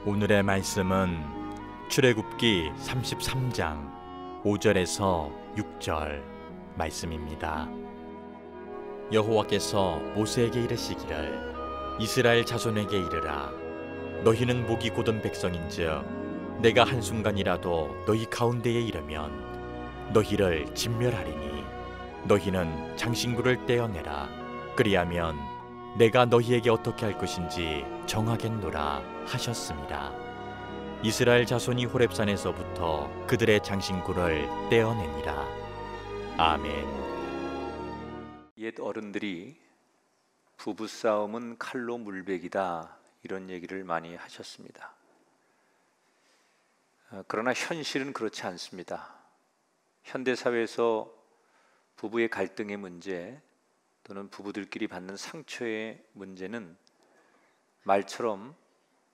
오늘의 말씀은 출애굽기 33장 5절에서 6절 말씀입니다. 여호와께서 모세에게 이르시기를 이스라엘 자손에게 이르라. 너희는 목이 곧은 백성인즉 내가 한순간이라도 너희 가운데에 이르면 너희를 진멸하리니 너희는 장신구를 떼어내라. 그리하면 내가 너희에게 어떻게 할 것인지 정하겠노라 하셨습니다. 이스라엘 자손이 호렙산에서부터 그들의 장신구를 떼어내니라. 아멘. 옛 어른들이 부부싸움은 칼로 물베기다 이런 얘기를 많이 하셨습니다. 그러나 현실은 그렇지 않습니다. 현대사회에서 부부의 갈등의 문제 또는 부부들끼리 받는 상처의 문제는 말처럼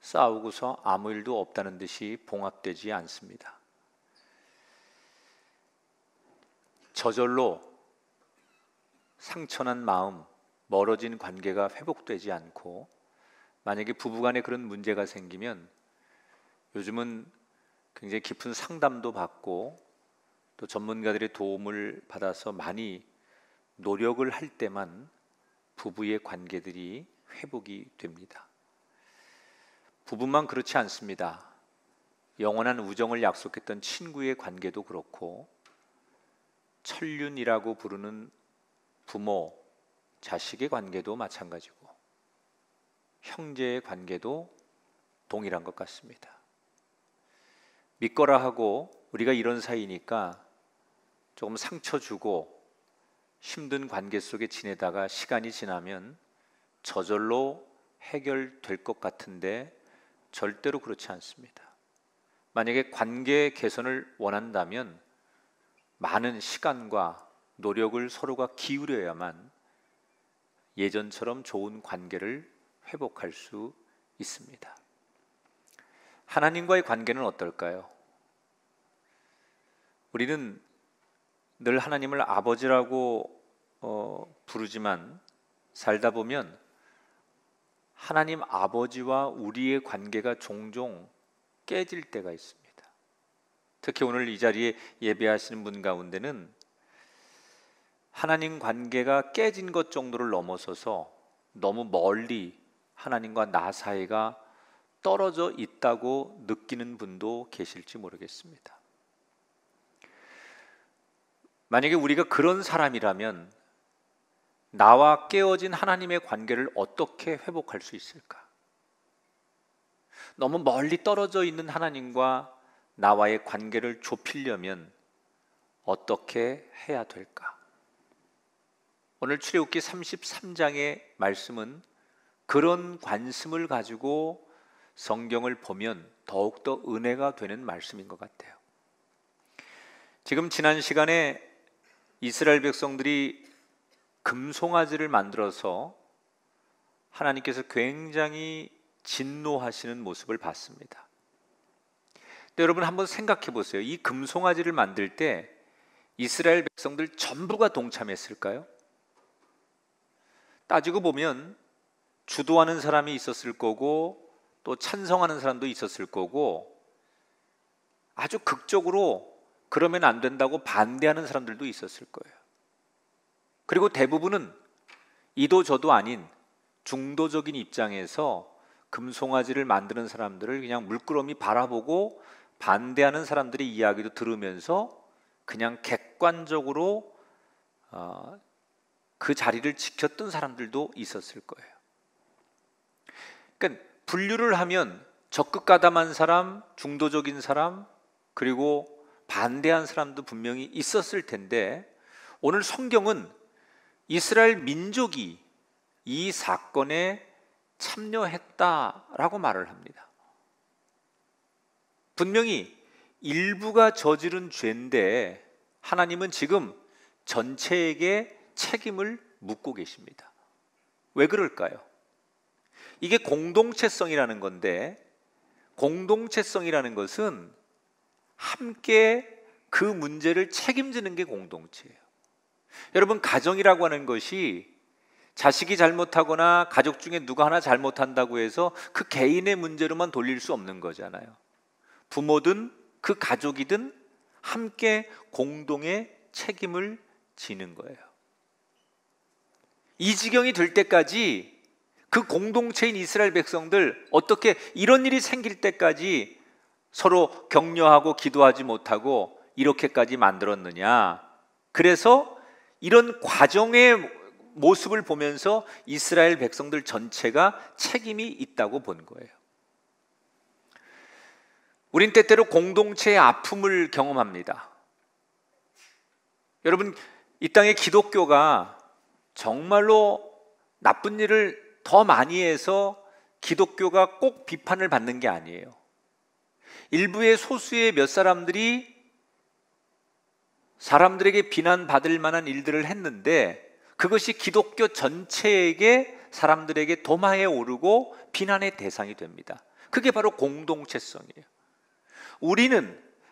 싸우고서 아무 일도 없다는 듯이 봉합되지 않습니다. 저절로 상처난 마음, 멀어진 관계가 회복되지 않고, 만약에 부부간에 그런 문제가 생기면 요즘은 굉장히 깊은 상담도 받고 또 전문가들의 도움을 받아서 많이 노력을 할 때만 부부의 관계들이 회복이 됩니다. 부부만 그렇지 않습니다. 영원한 우정을 약속했던 친구의 관계도 그렇고, 천륜이라고 부르는 부모, 자식의 관계도 마찬가지고, 형제의 관계도 동일한 것 같습니다. 믿거라 하고 우리가 이런 사이니까 조금 상처 주고 힘든 관계 속에 지내다가 시간이 지나면 저절로 해결될 것 같은데 절대로 그렇지 않습니다. 만약에 관계 개선을 원한다면 많은 시간과 노력을 서로가 기울여야만 예전처럼 좋은 관계를 회복할 수 있습니다. 하나님과의 관계는 어떨까요? 우리는 늘 하나님을 아버지라고 부르지만 살다 보면 하나님 아버지와 우리의 관계가 종종 깨질 때가 있습니다. 특히 오늘 이 자리에 예배하시는 분 가운데는 하나님 관계가 깨진 것 정도를 넘어서서 너무 멀리 하나님과 나 사이가 떨어져 있다고 느끼는 분도 계실지 모르겠습니다. 만약에 우리가 그런 사람이라면 나와 깨어진 하나님의 관계를 어떻게 회복할 수 있을까? 너무 멀리 떨어져 있는 하나님과 나와의 관계를 좁히려면 어떻게 해야 될까? 오늘 출애굽기 33장의 말씀은 그런 관심을 가지고 성경을 보면 더욱더 은혜가 되는 말씀인 것 같아요. 지금 지난 시간에 이스라엘 백성들이 금송아지를 만들어서 하나님께서 굉장히 진노하시는 모습을 봤습니다. 근데 여러분 한번 생각해 보세요. 이 금송아지를 만들 때 이스라엘 백성들 전부가 동참했을까요? 따지고 보면 주도하는 사람이 있었을 거고 또 찬성하는 사람도 있었을 거고, 아주 극적으로 그러면 안 된다고 반대하는 사람들도 있었을 거예요. 그리고 대부분은 이도 저도 아닌 중도적인 입장에서 금송아지를 만드는 사람들을 그냥 물끄러미 바라보고 반대하는 사람들의 이야기도 들으면서 그냥 객관적으로 그 자리를 지켰던 사람들도 있었을 거예요. 그러니까 분류를 하면 적극 가담한 사람, 중도적인 사람, 그리고 반대한 사람도 분명히 있었을 텐데, 오늘 성경은 이스라엘 민족이 이 사건에 참여했다라고 말을 합니다. 분명히 일부가 저지른 죄인데 하나님은 지금 전체에게 책임을 묻고 계십니다. 왜 그럴까요? 이게 공동체성이라는 건데, 공동체성이라는 것은 함께 그 문제를 책임지는 게 공동체예요. 여러분, 가정이라고 하는 것이 자식이 잘못하거나 가족 중에 누가 하나 잘못한다고 해서 그 개인의 문제로만 돌릴 수 없는 거잖아요. 부모든 그 가족이든 함께 공동의 책임을 지는 거예요. 이 지경이 될 때까지 그 공동체인 이스라엘 백성들 어떻게 이런 일이 생길 때까지 서로 격려하고 기도하지 못하고 이렇게까지 만들었느냐. 그래서 이런 과정의 모습을 보면서 이스라엘 백성들 전체가 책임이 있다고 본 거예요. 우린 때때로 공동체의 아픔을 경험합니다. 여러분, 이 땅의 기독교가 정말로 나쁜 일을 더 많이 해서 기독교가 꼭 비판을 받는 게 아니에요. 일부의 소수의 몇 사람들이 사람들에게 비난받을 만한 일들을 했는데 그것이 기독교 전체에게 사람들에게 도마에 오르고 비난의 대상이 됩니다. 그게 바로 공동체성이에요.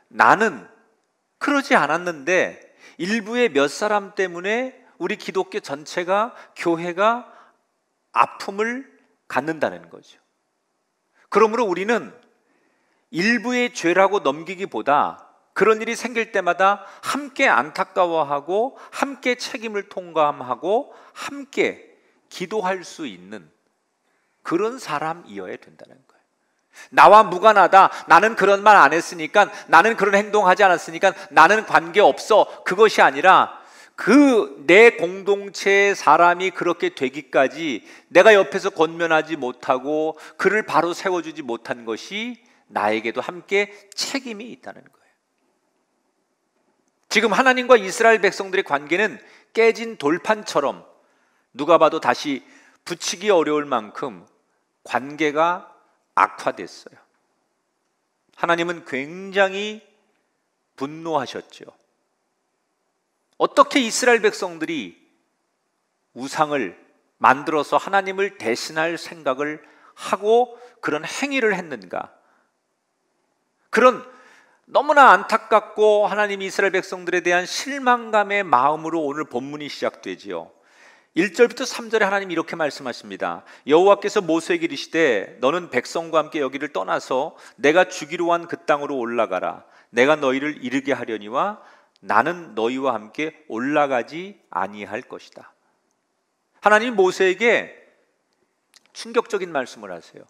나는 그러지 않았는데 일부의 몇 사람 때문에 우리 기독교 전체가, 교회가 아픔을 갖는다는 거죠. 그러므로 우리는 일부의 죄라고 넘기기보다 그런 일이 생길 때마다 함께 안타까워하고 함께 책임을 통감하고 함께 기도할 수 있는 그런 사람이어야 된다는 거예요. 나와 무관하다, 나는 그런 말 안 했으니까, 나는 그런 행동하지 않았으니까 나는 관계없어, 그것이 아니라 그 내 공동체의 사람이 그렇게 되기까지 내가 옆에서 권면하지 못하고 그를 바로 세워주지 못한 것이 나에게도 함께 책임이 있다는 거예요. 지금 하나님과 이스라엘 백성들의 관계는 깨진 돌판처럼 누가 봐도 다시 붙이기 어려울 만큼 관계가 악화됐어요. 하나님은 굉장히 분노하셨죠. 어떻게 이스라엘 백성들이 우상을 만들어서 하나님을 대신할 생각을 하고 그런 행위를 했는가? 그런 너무나 안타깝고 하나님이 이스라엘 백성들에 대한 실망감의 마음으로 오늘 본문이 시작되지요. 1절부터 3절에 하나님이 이렇게 말씀하십니다. 여호와께서 모세에게 이르시되 너는 백성과 함께 여기를 떠나서 내가 주기로 한 그 땅으로 올라가라. 내가 너희를 이르게 하려니와 나는 너희와 함께 올라가지 아니할 것이다. 하나님이 모세에게 충격적인 말씀을 하세요.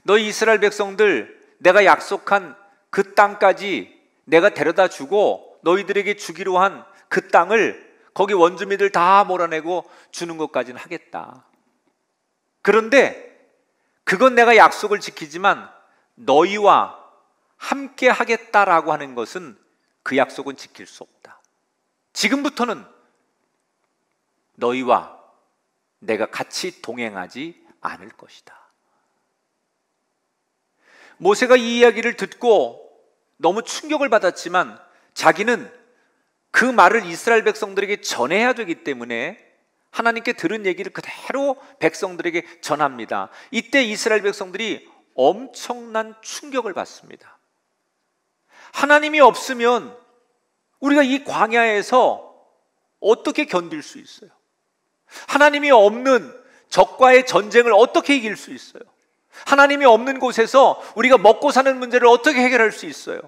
너희 이스라엘 백성들 내가 약속한 그 땅까지 내가 데려다 주고 너희들에게 주기로 한 그 땅을 거기 원주민들 다 몰아내고 주는 것까지는 하겠다. 그런데 그건 내가 약속을 지키지만 너희와 함께 하겠다라고 하는 것은 그 약속은 지킬 수 없다. 지금부터는 너희와 내가 같이 동행하지 않을 것이다. 모세가 이 이야기를 듣고 너무 충격을 받았지만 자기는 그 말을 이스라엘 백성들에게 전해야 되기 때문에 하나님께 들은 얘기를 그대로 백성들에게 전합니다. 이때 이스라엘 백성들이 엄청난 충격을 받습니다. 하나님이 없으면 우리가 이 광야에서 어떻게 견딜 수 있어요? 하나님이 없는 적과의 전쟁을 어떻게 이길 수 있어요? 하나님이 없는 곳에서 우리가 먹고 사는 문제를 어떻게 해결할 수 있어요?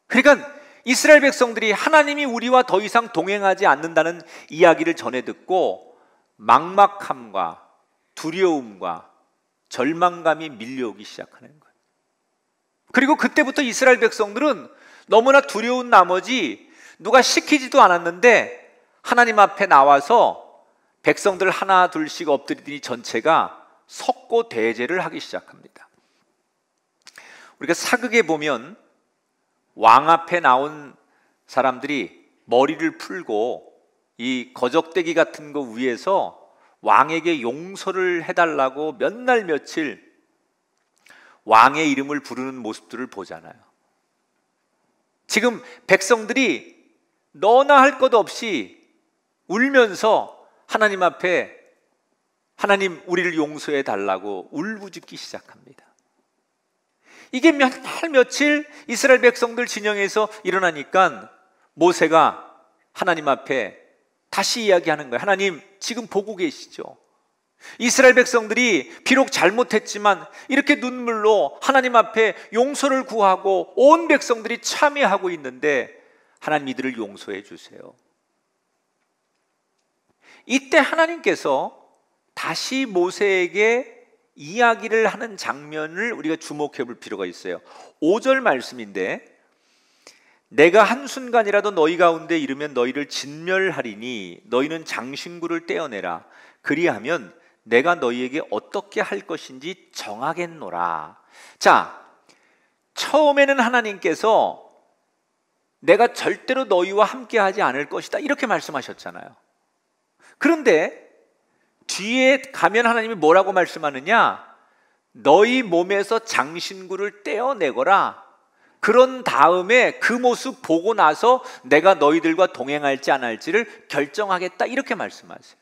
그러니까 이스라엘 백성들이 하나님이 우리와 더 이상 동행하지 않는다는 이야기를 전해 듣고 막막함과 두려움과 절망감이 밀려오기 시작하는 거예요. 그리고 그때부터 이스라엘 백성들은 너무나 두려운 나머지 누가 시키지도 않았는데 하나님 앞에 나와서 백성들 하나 둘씩 엎드리더니 전체가 석고 대제를 하기 시작합니다. 우리가 사극에 보면 왕 앞에 나온 사람들이 머리를 풀고 이 거적대기 같은 거 위에서 왕에게 용서를 해달라고 몇 날 며칠 왕의 이름을 부르는 모습들을 보잖아요. 지금 백성들이 너나 할 것 없이 울면서 하나님 앞에 하나님 우리를 용서해 달라고 울부짖기 시작합니다. 이게 몇 날 며칠 이스라엘 백성들 진영에서 일어나니까 모세가 하나님 앞에 다시 이야기하는 거예요. 하나님, 지금 보고 계시죠? 이스라엘 백성들이 비록 잘못했지만 이렇게 눈물로 하나님 앞에 용서를 구하고 온 백성들이 참여하고 있는데 하나님 이들을 용서해 주세요. 이때 하나님께서 다시 모세에게 이야기를 하는 장면을 우리가 주목해 볼 필요가 있어요. 5절 말씀인데, 내가 한순간이라도 너희 가운데 이르면 너희를 진멸하리니 너희는 장신구를 떼어내라. 그리하면 내가 너희에게 어떻게 할 것인지 정하겠노라. 자, 처음에는 하나님께서 내가 절대로 너희와 함께 하지 않을 것이다 이렇게 말씀하셨잖아요. 그런데 뒤에 가면 하나님이 뭐라고 말씀하느냐? 너희 몸에서 장신구를 떼어내거라. 그런 다음에 그 모습 보고 나서 내가 너희들과 동행할지 안 할지를 결정하겠다 이렇게 말씀하세요.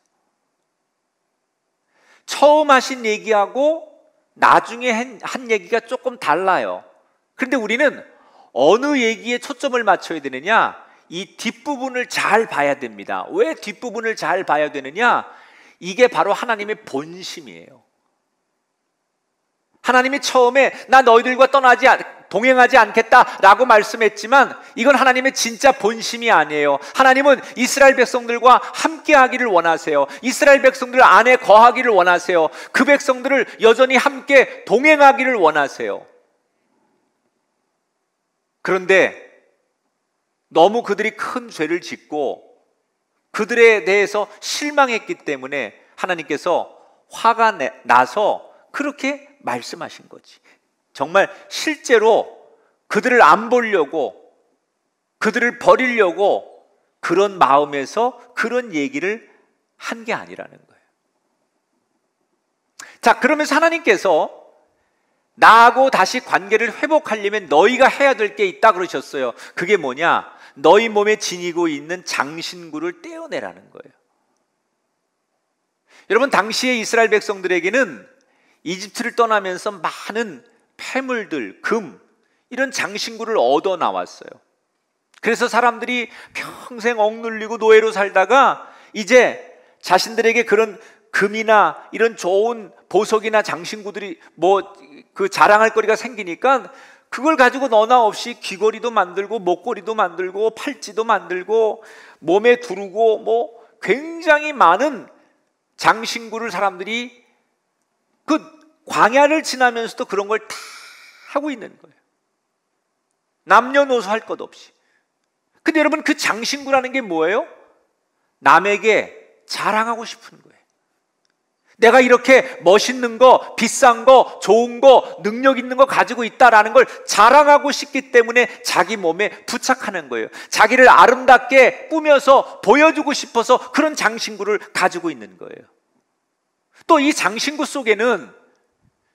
처음 하신 얘기하고 나중에 한 얘기가 조금 달라요. 그런데 우리는 어느 얘기에 초점을 맞춰야 되느냐? 이 뒷부분을 잘 봐야 됩니다. 왜 뒷부분을 잘 봐야 되느냐? 이게 바로 하나님의 본심이에요. 하나님이 처음에 나 너희들과 동행하지 않겠다라고 말씀했지만 이건 하나님의 진짜 본심이 아니에요. 하나님은 이스라엘 백성들과 함께 하기를 원하세요. 이스라엘 백성들 안에 거하기를 원하세요. 그 백성들을 여전히 함께 동행하기를 원하세요. 그런데 너무 그들이 큰 죄를 짓고 그들에 대해서 실망했기 때문에 하나님께서 화가 나서 그렇게 말씀하신 거지. 정말 실제로 그들을 안 보려고, 그들을 버리려고 그런 마음에서 그런 얘기를 한 게 아니라는 거예요. 자, 그러면서 하나님께서 나하고 다시 관계를 회복하려면 너희가 해야 될 게 있다 그러셨어요. 그게 뭐냐? 너희 몸에 지니고 있는 장신구를 떼어내라는 거예요. 여러분, 당시에 이스라엘 백성들에게는 이집트를 떠나면서 많은 폐물들, 금, 이런 장신구를 얻어 나왔어요. 그래서 사람들이 평생 억눌리고 노예로 살다가 이제 자신들에게 그런 금이나 이런 좋은 보석이나 장신구들이 그 자랑할 거리가 생기니까 그걸 가지고 너나 없이 귀걸이도 만들고 목걸이도 만들고 팔찌도 만들고 몸에 두르고 굉장히 많은 장신구를 사람들이 그 광야를 지나면서도 그런 걸 다 하고 있는 거예요. 남녀노소 할 것 없이. 근데 여러분, 그 장신구라는 게 뭐예요? 남에게 자랑하고 싶은 거예요. 내가 이렇게 멋있는 거, 비싼 거, 좋은 거, 능력 있는 거 가지고 있다라는 걸 자랑하고 싶기 때문에 자기 몸에 부착하는 거예요. 자기를 아름답게 꾸며서 보여주고 싶어서 그런 장신구를 가지고 있는 거예요. 또 이 장신구 속에는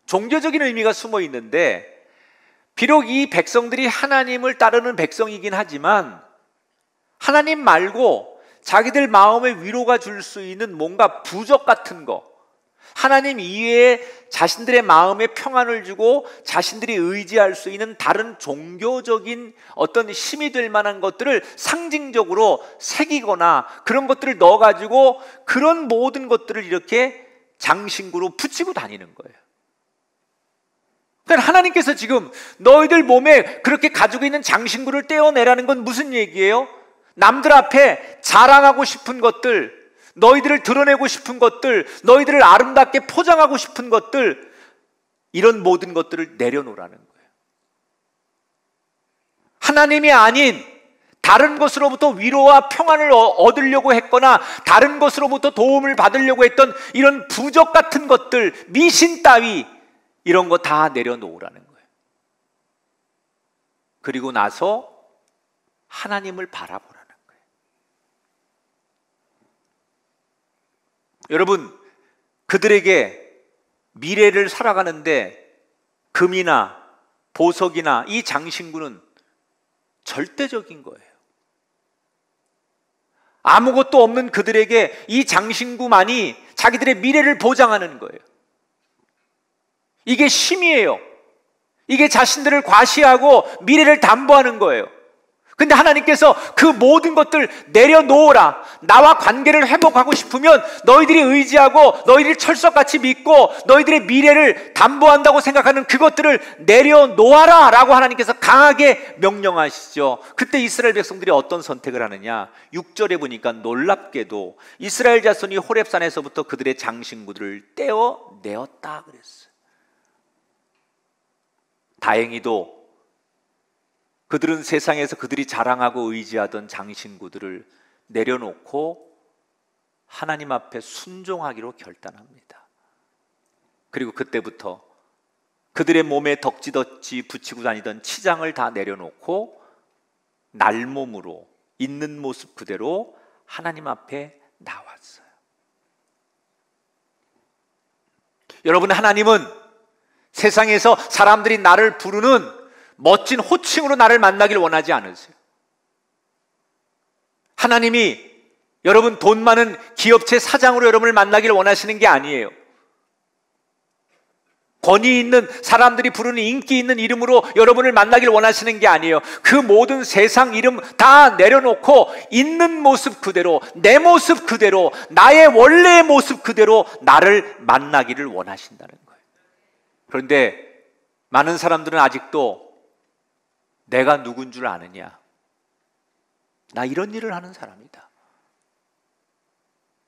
종교적인 의미가 숨어 있는데, 비록 이 백성들이 하나님을 따르는 백성이긴 하지만 하나님 말고 자기들 마음에 위로가 줄 수 있는 뭔가 부적 같은 거, 하나님 이외에 자신들의 마음에 평안을 주고 자신들이 의지할 수 있는 다른 종교적인 어떤 힘이 될 만한 것들을 상징적으로 새기거나 그런 것들을 넣어가지고 그런 모든 것들을 이렇게 장신구로 붙이고 다니는 거예요. 그러니까 하나님께서 지금 너희들 몸에 그렇게 가지고 있는 장신구를 떼어내라는 건 무슨 얘기예요? 남들 앞에 자랑하고 싶은 것들, 너희들을 드러내고 싶은 것들, 너희들을 아름답게 포장하고 싶은 것들, 이런 모든 것들을 내려놓으라는 거예요. 하나님이 아닌 다른 것으로부터 위로와 평안을 얻으려고 했거나 다른 것으로부터 도움을 받으려고 했던 이런 부적 같은 것들, 미신 따위, 이런 거 다 내려놓으라는 거예요. 그리고 나서 하나님을 바라보라는 거예요. 여러분, 그들에게 미래를 살아가는데 금이나 보석이나 이 장신구는 절대적인 거예요. 아무것도 없는 그들에게 이 장신구만이 자기들의 미래를 보장하는 거예요. 이게 힘이에요. 이게 자신들을 과시하고 미래를 담보하는 거예요. 근데 하나님께서 그 모든 것들 내려놓으라. 나와 관계를 회복하고 싶으면 너희들이 의지하고 너희들이 철석같이 믿고 너희들의 미래를 담보한다고 생각하는 그것들을 내려놓아라 라고 하나님께서 강하게 명령하시죠. 그때 이스라엘 백성들이 어떤 선택을 하느냐, 6절에 보니까 놀랍게도 이스라엘 자손이 호렙산에서부터 그들의 장신구들을 떼어내었다 그랬어요. 다행히도 그들은 세상에서 그들이 자랑하고 의지하던 장신구들을 내려놓고 하나님 앞에 순종하기로 결단합니다. 그리고 그때부터 그들의 몸에 덕지덕지 붙이고 다니던 치장을 다 내려놓고 날몸으로 있는 모습 그대로 하나님 앞에 나왔어요. 여러분, 하나님은 세상에서 사람들이 나를 부르는 멋진 호칭으로 나를 만나길 원하지 않으세요. 하나님이 여러분 돈 많은 기업체 사장으로 여러분을 만나길 원하시는 게 아니에요. 권위 있는 사람들이 부르는 인기 있는 이름으로 여러분을 만나길 원하시는 게 아니에요. 그 모든 세상 이름 다 내려놓고 있는 모습 그대로, 내 모습 그대로, 나의 원래의 모습 그대로 나를 만나기를 원하신다는 거예요. 그런데 많은 사람들은 아직도 내가 누군 줄 아느냐? 나 이런 일을 하는 사람이다.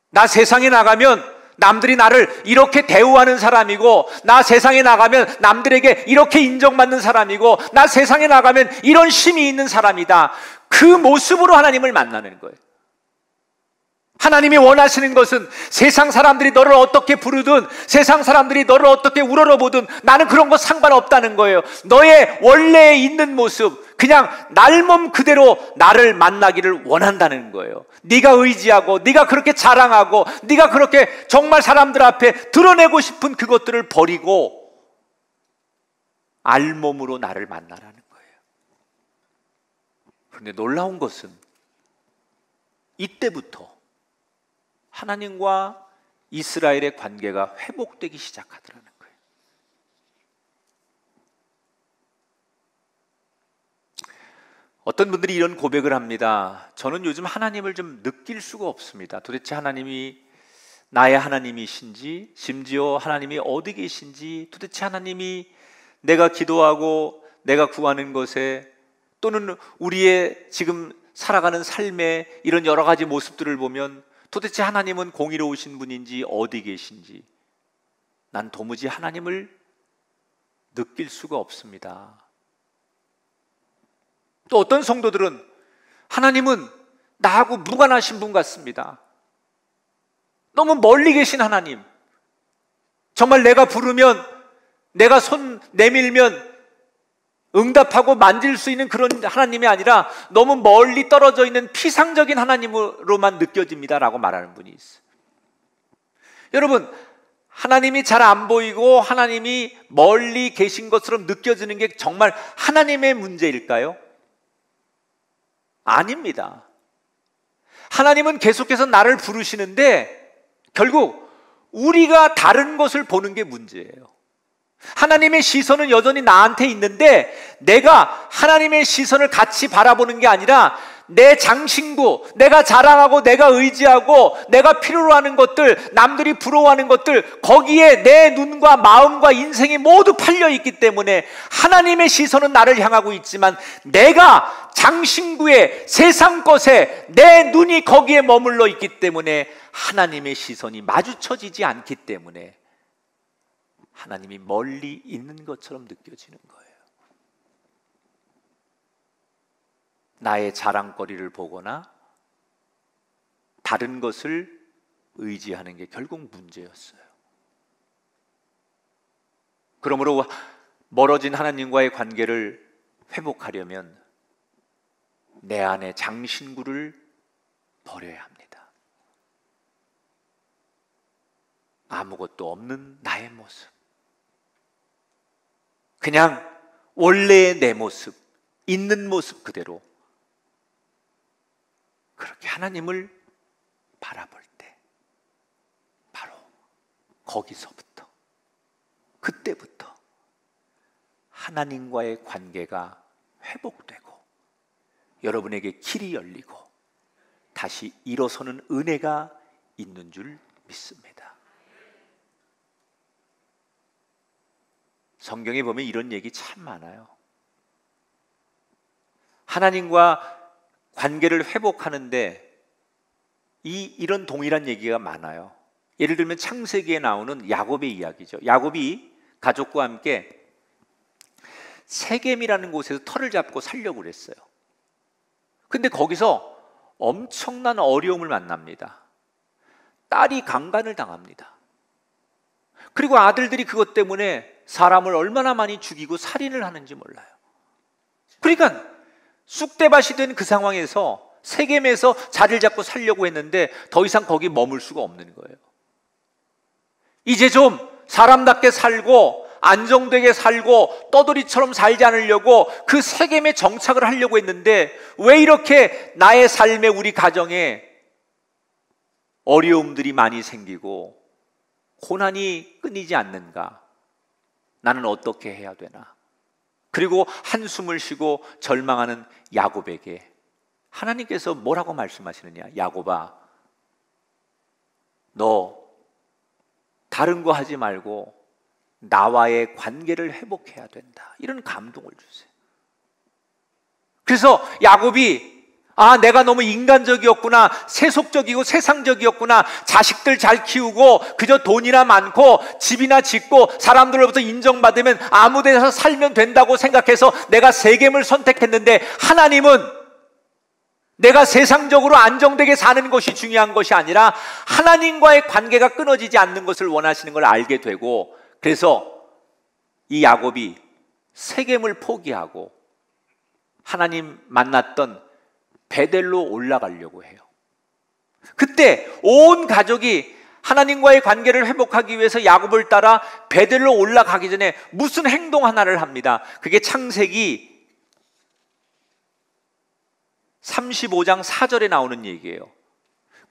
나 세상에 나가면 남들이 나를 이렇게 대우하는 사람이고, 나 세상에 나가면 남들에게 이렇게 인정받는 사람이고, 나 세상에 나가면 이런 쉼이 있는 사람이다. 그 모습으로 하나님을 만나는 거예요. 하나님이 원하시는 것은 세상 사람들이 너를 어떻게 부르든, 세상 사람들이 너를 어떻게 우러러보든 나는 그런 거 상관없다는 거예요. 너의 원래에 있는 모습, 그냥 날몸 그대로 나를 만나기를 원한다는 거예요. 네가 의지하고 네가 그렇게 자랑하고 네가 그렇게 정말 사람들 앞에 드러내고 싶은 그것들을 버리고 알몸으로 나를 만나라는 거예요. 그런데 놀라운 것은 이때부터 하나님과 이스라엘의 관계가 회복되기 시작하더라는 거예요. 어떤 분들이 이런 고백을 합니다. 저는 요즘 하나님을 좀 느낄 수가 없습니다. 도대체 하나님이 나의 하나님이신지, 심지어 하나님이 어디 계신지, 도대체 하나님이 내가 기도하고 내가 구하는 것에, 또는 우리의 지금 살아가는 삶의 이런 여러 가지 모습들을 보면 도대체 하나님은 공의로우신 분인지 어디 계신지 난 도무지 하나님을 느낄 수가 없습니다. 또 어떤 성도들은 하나님은 나하고 무관하신 분 같습니다. 너무 멀리 계신 하나님, 정말 내가 부르면, 내가 손 내밀면 응답하고 만질 수 있는 그런 하나님이 아니라 너무 멀리 떨어져 있는 피상적인 하나님으로만 느껴집니다라고 말하는 분이 있어요. 여러분, 하나님이 잘 안 보이고 하나님이 멀리 계신 것처럼 느껴지는 게 정말 하나님의 문제일까요? 아닙니다. 하나님은 계속해서 나를 부르시는데 결국 우리가 다른 것을 보는 게 문제예요. 하나님의 시선은 여전히 나한테 있는데 내가 하나님의 시선을 같이 바라보는 게 아니라 내 장신구, 내가 자랑하고 내가 의지하고 내가 필요로 하는 것들, 남들이 부러워하는 것들, 거기에 내 눈과 마음과 인생이 모두 팔려 있기 때문에 하나님의 시선은 나를 향하고 있지만 내가 장신구의 세상 것에 내 눈이 거기에 머물러 있기 때문에 하나님의 시선이 마주쳐지지 않기 때문에 하나님이 멀리 있는 것처럼 느껴지는 거예요. 나의 자랑거리를 보거나 다른 것을 의지하는 게 결국 문제였어요. 그러므로 멀어진 하나님과의 관계를 회복하려면 내 안에 장신구를 버려야 합니다. 아무것도 없는 나의 모습, 그냥 원래의 내 모습, 있는 모습 그대로 그렇게 하나님을 바라볼 때 바로 거기서부터, 그때부터 하나님과의 관계가 회복되고 여러분에게 길이 열리고 다시 일어서는 은혜가 있는 줄 믿습니다. 성경에 보면 이런 얘기 참 많아요. 하나님과 관계를 회복하는데 이런 동일한 얘기가 많아요. 예를 들면 창세기에 나오는 야곱의 이야기죠. 야곱이 가족과 함께 세겜이라는 곳에서 터를 잡고 살려고 그랬어요. 근데 거기서 엄청난 어려움을 만납니다. 딸이 강간을 당합니다. 그리고 아들들이 그것 때문에 사람을 얼마나 많이 죽이고 살인을 하는지 몰라요. 그러니까 쑥대밭이 된 그 상황에서 세겜에서 자리를 잡고 살려고 했는데 더 이상 거기 머물 수가 없는 거예요. 이제 좀 사람답게 살고 안정되게 살고 떠돌이처럼 살지 않으려고 그 세겜에 정착을 하려고 했는데 왜 이렇게 나의 삶에, 우리 가정에 어려움들이 많이 생기고 고난이 끊이지 않는가? 나는 어떻게 해야 되나? 그리고 한숨을 쉬고 절망하는 야곱에게 하나님께서 뭐라고 말씀하시느냐? 야곱아, 너 다른 거 하지 말고 나와의 관계를 회복해야 된다. 이런 감동을 주세요. 그래서 야곱이 내가 너무 인간적이었구나, 세속적이고 세상적이었구나, 자식들 잘 키우고 그저 돈이나 많고 집이나 짓고 사람들로부터 인정받으면 아무 데서 살면 된다고 생각해서 내가 세겜을 선택했는데 하나님은 내가 세상적으로 안정되게 사는 것이 중요한 것이 아니라 하나님과의 관계가 끊어지지 않는 것을 원하시는 걸 알게 되고, 그래서 이 야곱이 세겜을 포기하고 하나님 만났던 베델로 올라가려고 해요. 그때 온 가족이 하나님과의 관계를 회복하기 위해서 야곱을 따라 베델로 올라가기 전에 무슨 행동 하나를 합니다. 그게 창세기 35장 4절에 나오는 얘기예요.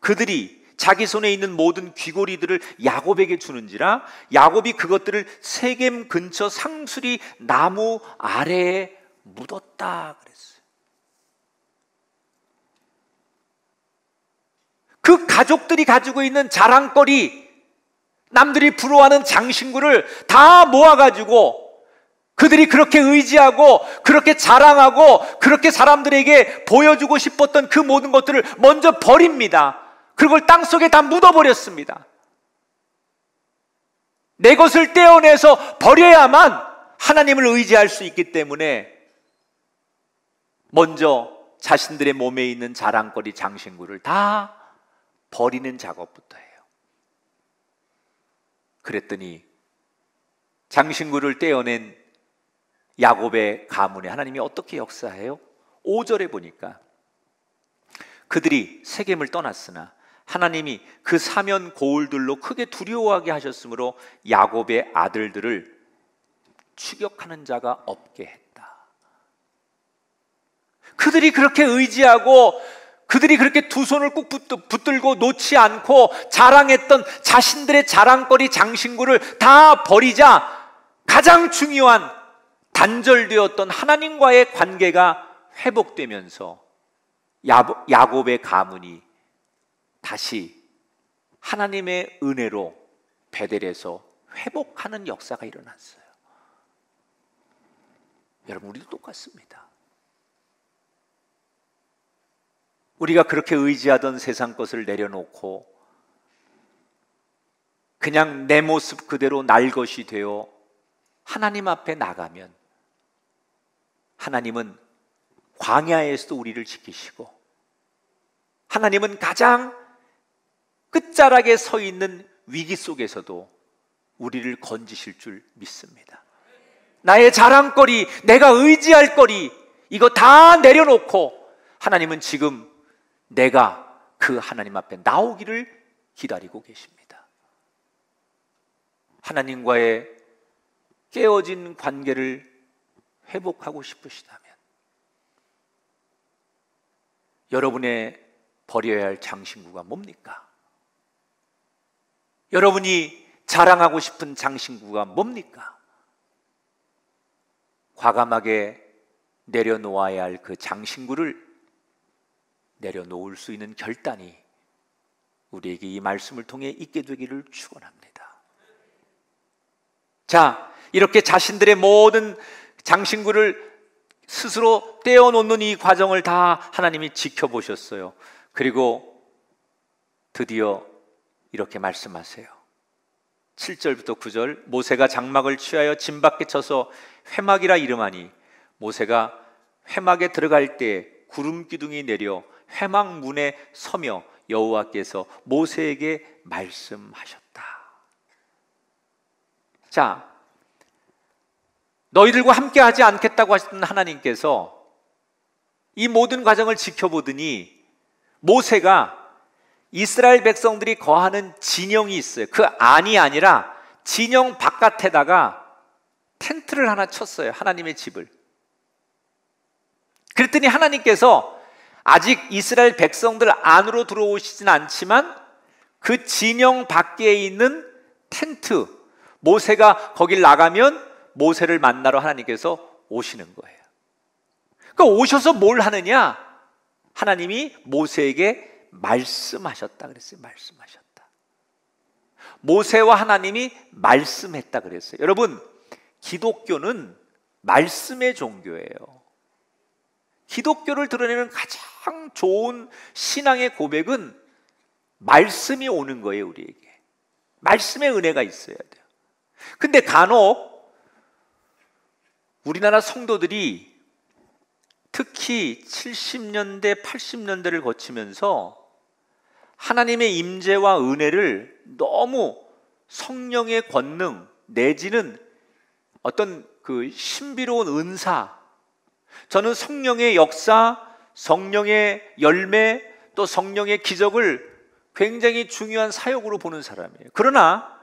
그들이 자기 손에 있는 모든 귀고리들을 야곱에게 주는지라 야곱이 그것들을 세겜 근처 상수리 나무 아래에 묻었다 그랬어요. 그 가족들이 가지고 있는 자랑거리, 남들이 부러워하는 장신구를 다 모아가지고 그들이 그렇게 의지하고 그렇게 자랑하고 그렇게 사람들에게 보여주고 싶었던 그 모든 것들을 먼저 버립니다. 그걸 땅속에 다 묻어버렸습니다. 내 것을 떼어내서 버려야만 하나님을 의지할 수 있기 때문에 먼저 자신들의 몸에 있는 자랑거리 장신구를 다 버리는 작업부터 해요. 그랬더니 장신구를 떼어낸 야곱의 가문에 하나님이 어떻게 역사해요? 5절에 보니까 그들이 세겜을 떠났으나 하나님이 그 사면 고울들로 크게 두려워하게 하셨으므로 야곱의 아들들을 추격하는 자가 없게 했다. 그들이 그렇게 의지하고 그들이 그렇게 두 손을 꾹 붙들고 놓지 않고 자랑했던 자신들의 자랑거리 장신구를 다 버리자 가장 중요한 단절되었던 하나님과의 관계가 회복되면서 야곱의 가문이 다시 하나님의 은혜로 베델에서 회복하는 역사가 일어났어요. 여러분, 우리도 똑같습니다. 우리가 그렇게 의지하던 세상 것을 내려놓고 그냥 내 모습 그대로 날 것이 되어 하나님 앞에 나가면 하나님은 광야에서도 우리를 지키시고 하나님은 가장 끝자락에 서 있는 위기 속에서도 우리를 건지실 줄 믿습니다. 나의 자랑거리, 내가 의지할 거리 이거 다 내려놓고 하나님은 지금 내가 그 하나님 앞에 나오기를 기다리고 계십니다. 하나님과의 깨어진 관계를 회복하고 싶으시다면 여러분의 버려야 할 장신구가 뭡니까? 여러분이 자랑하고 싶은 장신구가 뭡니까? 과감하게 내려놓아야 할 그 장신구를 내려놓을 수 있는 결단이 우리에게 이 말씀을 통해 있게 되기를 축원합니다. 자, 이렇게 자신들의 모든 장신구를 스스로 떼어놓는 이 과정을 다 하나님이 지켜보셨어요. 그리고 드디어 이렇게 말씀하세요. 7절부터 9절, 모세가 장막을 취하여 진 밖에 쳐서 회막이라 이름하니 모세가 회막에 들어갈 때 구름 기둥이 내려 회막 문에 서며 여호와께서 모세에게 말씀하셨다. 자, 너희들과 함께 하지 않겠다고 하셨던 하나님께서 이 모든 과정을 지켜보더니 모세가 이스라엘 백성들이 거하는 진영이 있어요. 그 안이 아니라 진영 바깥에다가 텐트를 하나 쳤어요. 하나님의 집을. 그랬더니 하나님께서 아직 이스라엘 백성들 안으로 들어오시진 않지만 그 진영 밖에 있는 텐트, 모세가 거길 나가면 모세를 만나러 하나님께서 오시는 거예요. 그러니까 오셔서 뭘 하느냐? 하나님이 모세에게 말씀하셨다 그랬어요. 말씀하셨다. 모세와 하나님이 말씀했다 그랬어요. 여러분, 기독교는 말씀의 종교예요. 기독교를 드러내는 가장 좋은 신앙의 고백은 말씀이 오는 거예요. 우리에게 말씀의 은혜가 있어야 돼요. 근데 간혹 우리나라 성도들이 특히 70년대, 80년대를 거치면서 하나님의 임재와 은혜를 너무 성령의 권능 내지는 어떤 그 신비로운 은사, 저는 성령의 역사, 성령의 열매, 또 성령의 기적을 굉장히 중요한 사역으로 보는 사람이에요. 그러나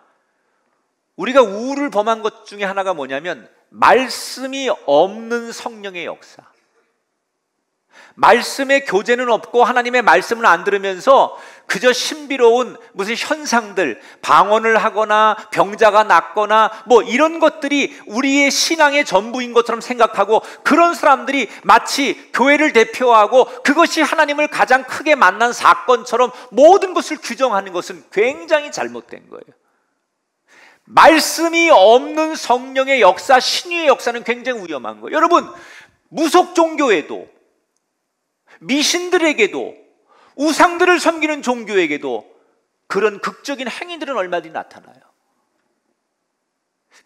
우리가 우를 범한 것 중에 하나가 뭐냐면 말씀이 없는 성령의 역사, 말씀의 교제는 없고 하나님의 말씀을 안 들으면서 그저 신비로운 무슨 현상들, 방언을 하거나 병자가 낫거나 뭐 이런 것들이 우리의 신앙의 전부인 것처럼 생각하고, 그런 사람들이 마치 교회를 대표하고 그것이 하나님을 가장 크게 만난 사건처럼 모든 것을 규정하는 것은 굉장히 잘못된 거예요. 말씀이 없는 성령의 역사, 신유의 역사는 굉장히 위험한 거예요. 여러분, 무속 종교에도, 미신들에게도, 우상들을 섬기는 종교에게도 그런 극적인 행위들은 얼마든지 나타나요.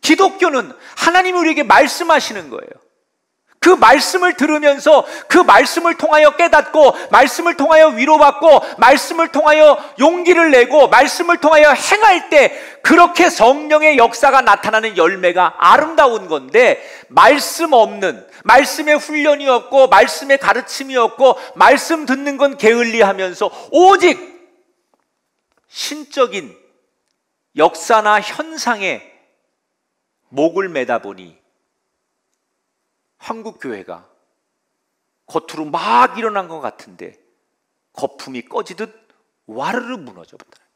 기독교는 하나님이 우리에게 말씀하시는 거예요. 그 말씀을 들으면서 그 말씀을 통하여 깨닫고, 말씀을 통하여 위로받고, 말씀을 통하여 용기를 내고, 말씀을 통하여 행할 때 그렇게 성령의 역사가 나타나는 열매가 아름다운 건데, 말씀 없는, 말씀의 훈련이 없고 말씀의 가르침이 없고 말씀 듣는 건 게을리하면서 오직 신적인 역사나 현상에 목을 매다 보니 한국 교회가 겉으로 막 일어난 것 같은데 거품이 꺼지듯 와르르 무너져 버려요.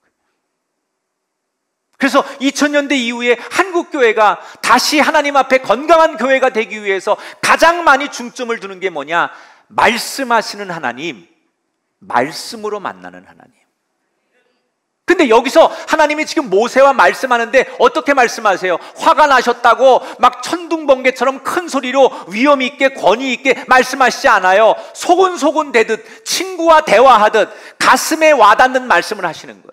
그래서 2000년대 이후에 한국 교회가 다시 하나님 앞에 건강한 교회가 되기 위해서 가장 많이 중점을 두는 게 뭐냐? 말씀하시는 하나님, 말씀으로 만나는 하나님. 근데 여기서 하나님이 지금 모세와 말씀하는데 어떻게 말씀하세요? 화가 나셨다고 막 천둥번개처럼 큰 소리로 위엄 있게 권위 있게 말씀하시지 않아요. 소곤소곤 대듯 친구와 대화하듯 가슴에 와닿는 말씀을 하시는 거예요.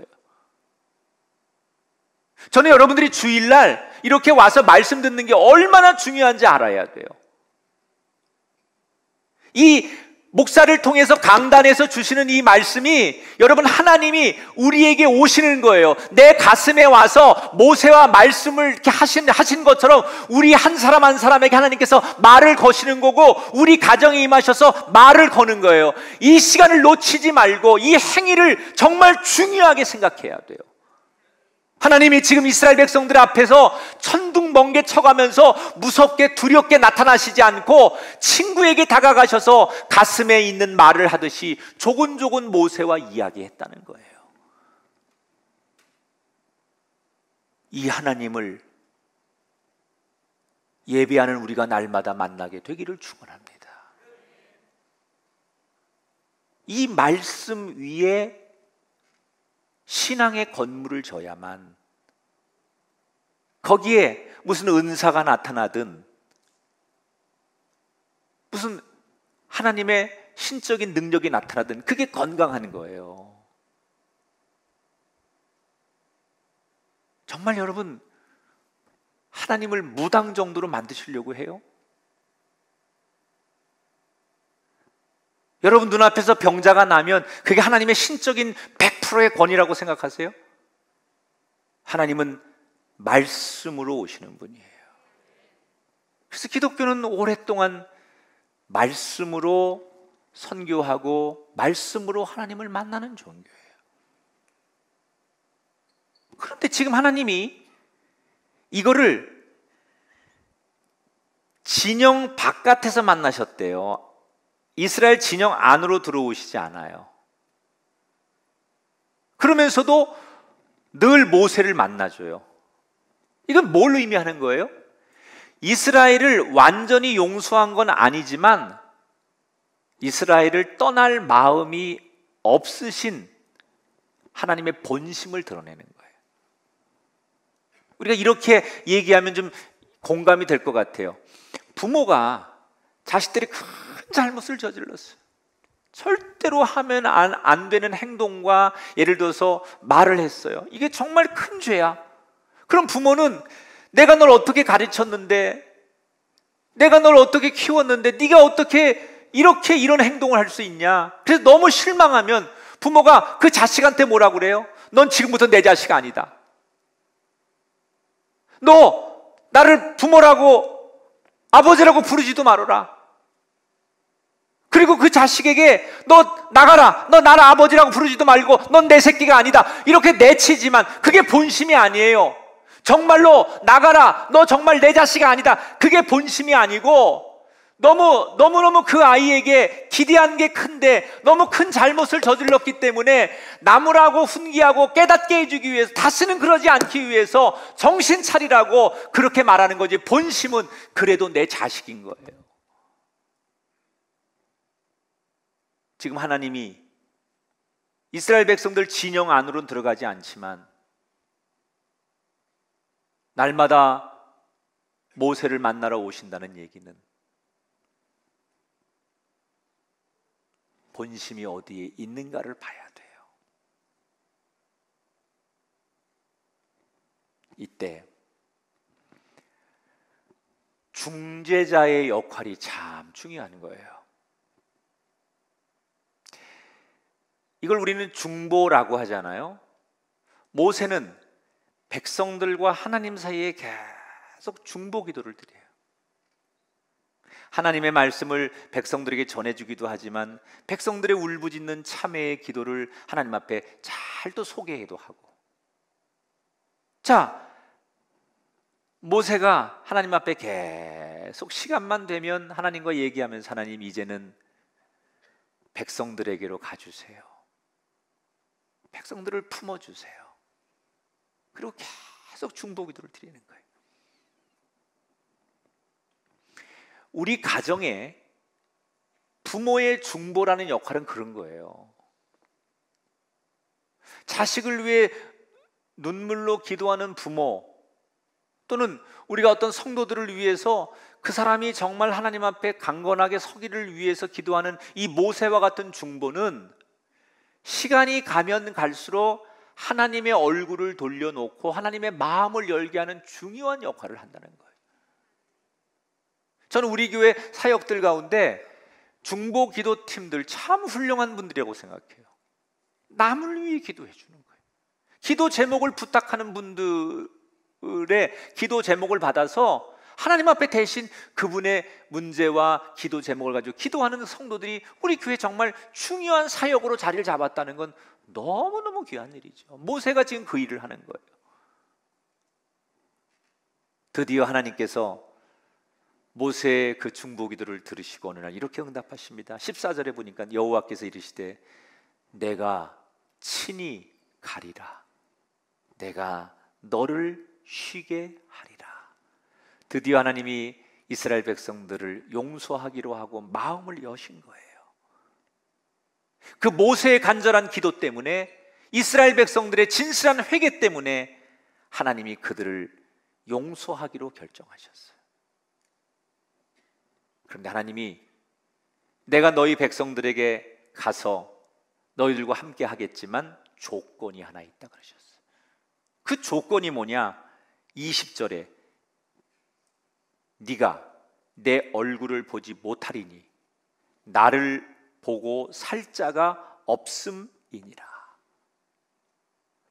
저는 여러분들이 주일날 이렇게 와서 말씀 듣는 게 얼마나 중요한지 알아야 돼요. 이 목사를 통해서 강단에서 주시는 이 말씀이, 여러분, 하나님이 우리에게 오시는 거예요. 내 가슴에 와서 모세와 말씀을 이렇게 하신 것처럼 우리 한 사람 한 사람에게 하나님께서 말을 거시는 거고, 우리 가정에 임하셔서 말을 거는 거예요. 이 시간을 놓치지 말고 이 행위를 정말 중요하게 생각해야 돼요. 하나님이 지금 이스라엘 백성들 앞에서 천둥번개 쳐가면서 무섭게 두렵게 나타나시지 않고 친구에게 다가가셔서 가슴에 있는 말을 하듯이 조곤조곤 모세와 이야기했다는 거예요. 이 하나님을 예배하는 우리가 날마다 만나게 되기를 축원합니다. 이 말씀 위에 신앙의 건물을 져야만, 거기에 무슨 은사가 나타나든 무슨 하나님의 신적인 능력이 나타나든 그게 건강한 거예요. 정말 여러분, 하나님을 무당 정도로 만드시려고 해요? 여러분 눈앞에서 병자가 나면 그게 하나님의 신적인 100%의 권위라고 생각하세요? 하나님은 말씀으로 오시는 분이에요. 그래서 기독교는 오랫동안 말씀으로 선교하고 말씀으로 하나님을 만나는 종교예요. 그런데 지금 하나님이 이거를 진영 바깥에서 만나셨대요. 이스라엘 진영 안으로 들어오시지 않아요. 그러면서도 늘 모세를 만나줘요. 이건 뭘 의미하는 거예요? 이스라엘을 완전히 용서한 건 아니지만 이스라엘을 떠날 마음이 없으신 하나님의 본심을 드러내는 거예요. 우리가 이렇게 얘기하면 좀 공감이 될 것 같아요. 부모가 자식들이 큰 잘못을 저질렀어요. 절대로 하면 안 되는 행동과 예를 들어서 말을 했어요. 이게 정말 큰 죄야. 그럼 부모는 내가 널 어떻게 가르쳤는데, 내가 널 어떻게 키웠는데 네가 어떻게 이렇게 이런 행동을 할 수 있냐. 그래서 너무 실망하면 부모가 그 자식한테 뭐라고 그래요? 넌 지금부터 내 자식 아니다. 너 나를 부모라고 아버지라고 부르지도 말아라. 그리고 그 자식에게 너 나가라, 너 나를 아버지라고 부르지도 말고 넌 내 새끼가 아니다, 이렇게 내치지만 그게 본심이 아니에요. 정말로 나가라, 너 정말 내 자식이 아니다, 그게 본심이 아니고 너무너무 그 아이에게 기대한 게 큰데 너무 큰 잘못을 저질렀기 때문에 나무라고 훈계하고 깨닫게 해주기 위해서, 다시는 그러지 않기 위해서 정신 차리라고 그렇게 말하는 거지, 본심은 그래도 내 자식인 거예요. 지금 하나님이 이스라엘 백성들 진영 안으로는 들어가지 않지만 날마다 모세를 만나러 오신다는 얘기는 본심이 어디에 있는가를 봐야 돼요. 이때 중재자의 역할이 참 중요한 거예요. 이걸 우리는 중보라고 하잖아요. 모세는 백성들과 하나님 사이에 계속 중보 기도를 드려요. 하나님의 말씀을 백성들에게 전해주기도 하지만 백성들의 울부짖는 참회의 기도를 하나님 앞에 잘 또 소개해도 하고. 자, 모세가 하나님 앞에 계속 시간만 되면 하나님과 얘기하면서, 하나님 이제는 백성들에게로 가주세요. 백성들을 품어주세요. 그리고 계속 중보 기도를 드리는 거예요. 우리 가정에 부모의 중보라는 역할은 그런 거예요. 자식을 위해 눈물로 기도하는 부모, 또는 우리가 어떤 성도들을 위해서 그 사람이 정말 하나님 앞에 강건하게 서기를 위해서 기도하는 이 모세와 같은 중보는 시간이 가면 갈수록 하나님의 얼굴을 돌려놓고 하나님의 마음을 열게 하는 중요한 역할을 한다는 거예요. 저는 우리 교회 사역들 가운데 중보 기도팀들 참 훌륭한 분들이라고 생각해요. 남을 위해 기도해 주는 거예요. 기도 제목을 부탁하는 분들의 기도 제목을 받아서 하나님 앞에 대신 그분의 문제와 기도 제목을 가지고 기도하는 성도들이 우리 교회 정말 중요한 사역으로 자리를 잡았다는 건 너무너무 귀한 일이죠. 모세가 지금 그 일을 하는 거예요. 드디어 하나님께서 모세의 그 중보 기도를 들으시고 어느 날 이렇게 응답하십니다. 14절에 보니까 여호와께서 이르시되 내가 친히 가리라, 내가 너를 쉬게 하리라. 드디어 하나님이 이스라엘 백성들을 용서하기로 하고 마음을 여신 거예요. 그 모세의 간절한 기도 때문에, 이스라엘 백성들의 진실한 회개 때문에 하나님이 그들을 용서하기로 결정하셨어요. 그런데 하나님이 내가 너희 백성들에게 가서 너희들과 함께 하겠지만 조건이 하나 있다 그러셨어요. 그 조건이 뭐냐? 20절에 네가 내 얼굴을 보지 못하리니 나를 보고 살 자가 없음이니라.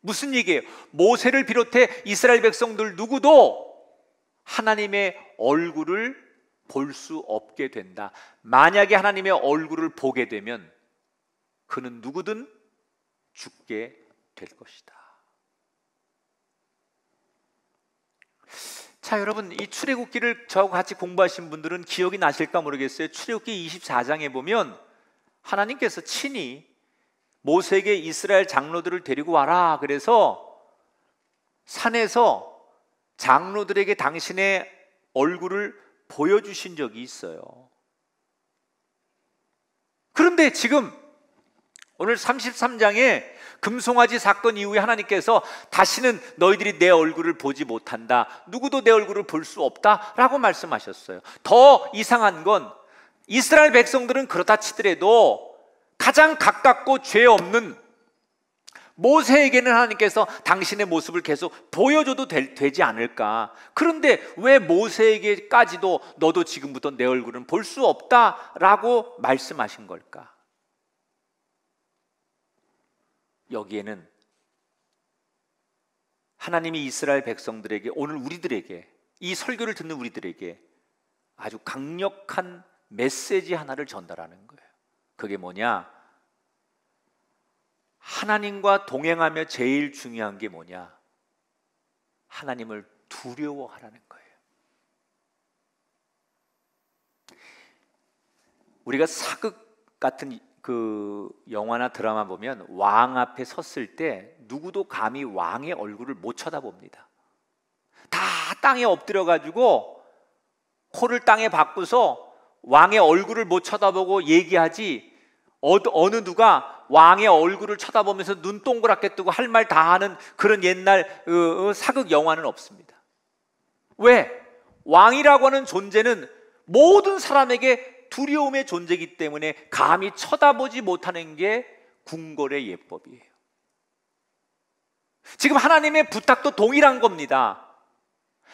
무슨 얘기예요? 모세를 비롯해 이스라엘 백성들 누구도 하나님의 얼굴을 볼 수 없게 된다. 만약에 하나님의 얼굴을 보게 되면 그는 누구든 죽게 될 것이다. 자, 여러분, 이 출애굽기를 저하고 같이 공부하신 분들은 기억이 나실까 모르겠어요. 출애굽기 24장에 보면 하나님께서 친히 모세에게 이스라엘 장로들을 데리고 와라, 그래서 산에서 장로들에게 당신의 얼굴을 보여주신 적이 있어요. 그런데 지금 오늘 33장에 금송아지 사건 이후에 하나님께서 다시는 너희들이 내 얼굴을 보지 못한다, 누구도 내 얼굴을 볼 수 없다 라고 말씀하셨어요. 더 이상한 건 이스라엘 백성들은 그렇다 치더라도 가장 가깝고 죄 없는 모세에게는 하나님께서 당신의 모습을 계속 보여줘도 되지 않을까. 그런데 왜 모세에게까지도 너도 지금부터 내 얼굴은 볼 수 없다라고 말씀하신 걸까? 여기에는 하나님이 이스라엘 백성들에게, 오늘 우리들에게, 이 설교를 듣는 우리들에게 아주 강력한 메시지 하나를 전달하는 거예요. 그게 뭐냐? 하나님과 동행하며 제일 중요한 게 뭐냐? 하나님을 두려워하라는 거예요. 우리가 사극 같은 그 영화나 드라마 보면 왕 앞에 섰을 때 누구도 감히 왕의 얼굴을 못 쳐다봅니다. 다 땅에 엎드려 가지고 코를 땅에 박고서 왕의 얼굴을 못 쳐다보고 얘기하지, 어느 누가 왕의 얼굴을 쳐다보면서 눈 동그랗게 뜨고 할 말 다 하는 그런 옛날 사극 영화는 없습니다. 왜? 왕이라고 하는 존재는 모든 사람에게 두려움의 존재이기 때문에 감히 쳐다보지 못하는 게 궁궐의 예법이에요. 지금 하나님의 부탁도 동일한 겁니다.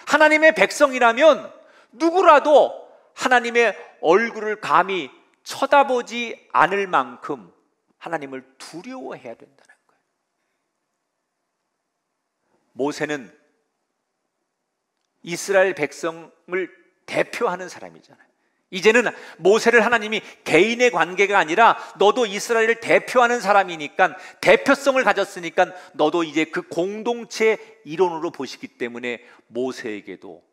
하나님의 백성이라면 누구라도 하나님의 얼굴을 감히 쳐다보지 않을 만큼 하나님을 두려워해야 된다는 거예요. 모세는 이스라엘 백성을 대표하는 사람이잖아요. 이제는 모세를 하나님이 개인의 관계가 아니라 너도 이스라엘을 대표하는 사람이니까, 대표성을 가졌으니까 너도 이제 그 공동체 일원으로 보시기 때문에 모세에게도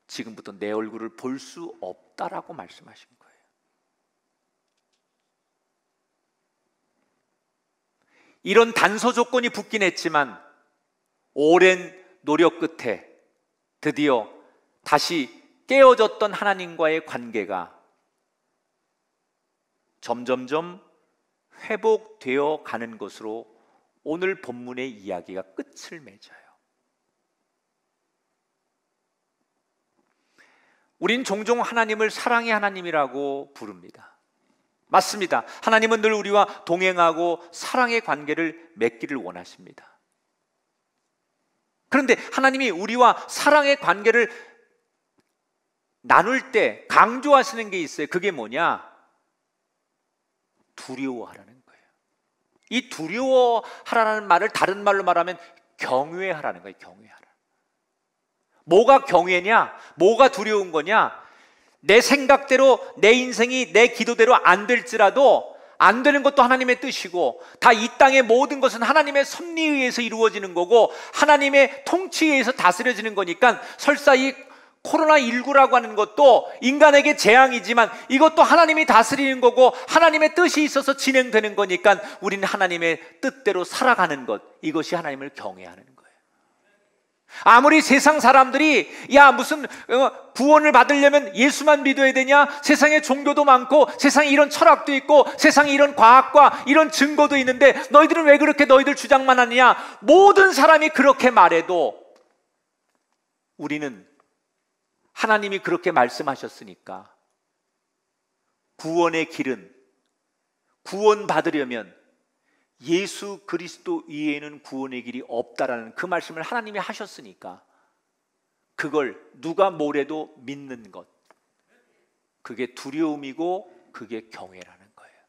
지금부터 내 얼굴을 볼 수 없다라고 말씀하신 거예요. 이런 단서 조건이 붙긴 했지만 오랜 노력 끝에 드디어 다시 깨어졌던 하나님과의 관계가 점점점 회복되어 가는 것으로 오늘 본문의 이야기가 끝을 맺어요. 우린 종종 하나님을 사랑의 하나님이라고 부릅니다. 맞습니다. 하나님은 늘 우리와 동행하고 사랑의 관계를 맺기를 원하십니다. 그런데 하나님이 우리와 사랑의 관계를 나눌 때 강조하시는 게 있어요. 그게 뭐냐? 두려워하라는 거예요. 이 두려워하라는 말을 다른 말로 말하면 경외하라는 거예요. 경외하라. 뭐가 경외냐? 뭐가 두려운 거냐? 내 생각대로, 내 인생이 내 기도대로 안 될지라도 안 되는 것도 하나님의 뜻이고, 다 이 땅의 모든 것은 하나님의 섭리에 의해서 이루어지는 거고 하나님의 통치에 의해서 다스려지는 거니까, 설사 이 코로나19라고 하는 것도 인간에게 재앙이지만 이것도 하나님이 다스리는 거고 하나님의 뜻이 있어서 진행되는 거니까 우리는 하나님의 뜻대로 살아가는 것, 이것이 하나님을 경외하는 거예요. 아무리 세상 사람들이 야 무슨 구원을 받으려면 예수만 믿어야 되냐, 세상에 종교도 많고 세상에 이런 철학도 있고 세상에 이런 과학과 이런 증거도 있는데 너희들은 왜 그렇게 너희들 주장만 하느냐, 모든 사람이 그렇게 말해도 우리는 하나님이 그렇게 말씀하셨으니까 구원의 길은, 구원 받으려면 예수 그리스도 이외에는 구원의 길이 없다라는 그 말씀을 하나님이 하셨으니까 그걸 누가 뭐래도 믿는 것, 그게 두려움이고 그게 경외라는 거예요.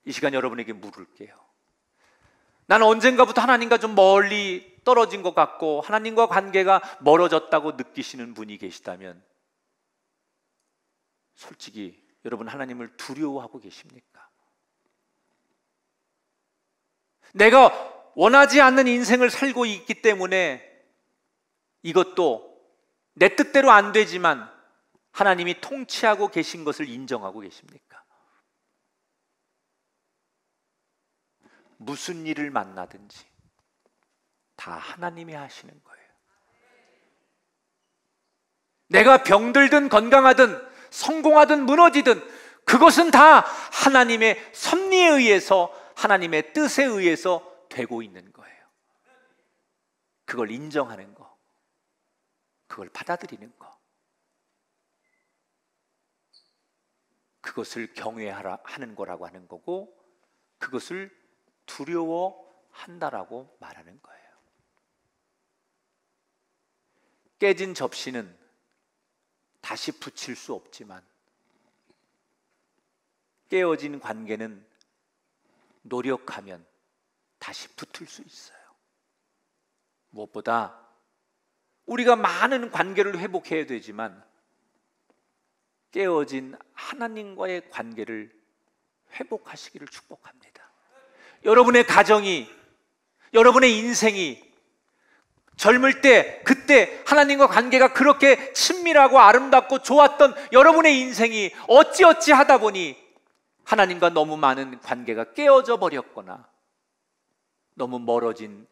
이 시간 여러분에게 물을게요. 나는 언젠가부터 하나님과 좀 멀리 떨어진 것 같고 하나님과 관계가 멀어졌다고 느끼시는 분이 계시다면 솔직히 여러분 하나님을 두려워하고 계십니까? 내가 원하지 않는 인생을 살고 있기 때문에 이것도 내 뜻대로 안 되지만 하나님이 통치하고 계신 것을 인정하고 계십니까? 무슨 일을 만나든지 다 하나님이 하시는 거예요. 내가 병들든 건강하든 성공하든 무너지든 그것은 다 하나님의 섭리에 의해서, 하나님의 뜻에 의해서 되고 있는 거예요. 그걸 인정하는 거, 그걸 받아들이는 거, 그것을 경외하라 하는 거라고 하는 거고 그것을 두려워한다라고 말하는 거예요. 깨진 접시는 다시 붙일 수 없지만 깨어진 관계는 노력하면 다시 붙을 수 있어요. 무엇보다 우리가 많은 관계를 회복해야 되지만 깨어진 하나님과의 관계를 회복하시기를 축복합니다. 여러분의 가정이, 여러분의 인생이 젊을 때 그때 하나님과 관계가 그렇게 친밀하고 아름답고 좋았던 여러분의 인생이 어찌어찌 하다 보니 하나님과 너무 많은 관계가 깨어져 버렸거나 너무 멀어진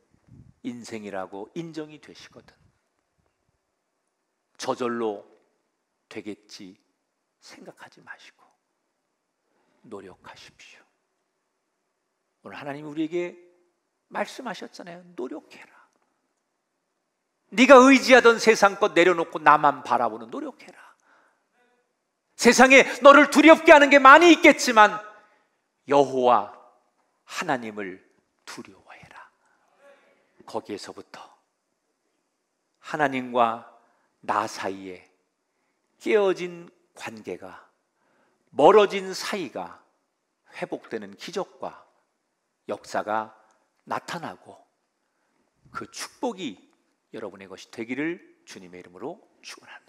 인생이라고 인정이 되시거든. 저절로 되겠지 생각하지 마시고 노력하십시오. 오늘 하나님이 우리에게 말씀하셨잖아요. 노력해라. 네가 의지하던 세상 것 내려놓고 나만 바라보는 노력해라. 세상에 너를 두렵게 하는 게 많이 있겠지만 여호와 하나님을 두려워해라. 거기에서부터 하나님과 나 사이에 깨어진 관계가, 멀어진 사이가 회복되는 기적과 역사가 나타나고 그 축복이 여러분의 것이 되기를 주님의 이름으로 축원합니다.